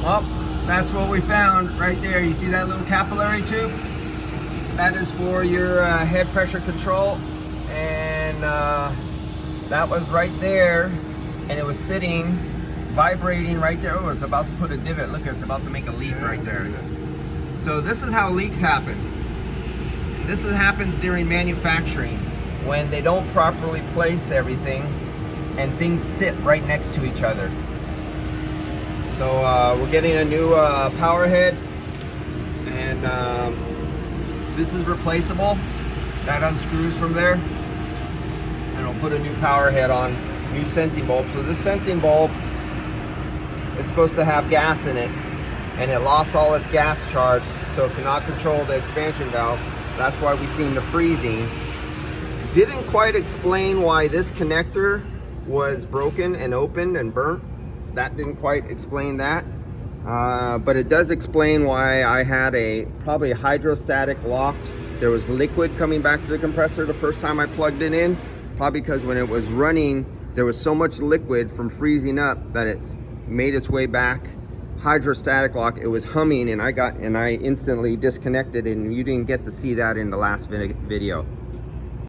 Well, that's what we found right there. You see that little capillary tube? That is for your head pressure control, and that was right there, and it was sitting, vibrating right there. Oh, it's about to put a divot. Look, it's about to make a leak right there. So this is how leaks happen. Happens during manufacturing when they don't properly place everything and things sit right next to each other. So we're getting a new power head, and this is replaceable. That unscrews from there, and we'll put a new power head on, new sensing bulb. So this sensing bulb is supposed to have gas in it, and it lost all its gas charge, so it cannot control the expansion valve. That's why we seen the freezing. Didn't quite explain why this connector was broken and opened and burnt. That didn't quite explain that. But it does explain why I had probably a hydrostatic locked. There was liquid coming back to the compressor the first time I plugged it in, probably because when it was running, there was so much liquid from freezing up that it's made its way back. Hydrostatic lock, it was humming, and I instantly disconnected, and you didn't get to see that in the last video.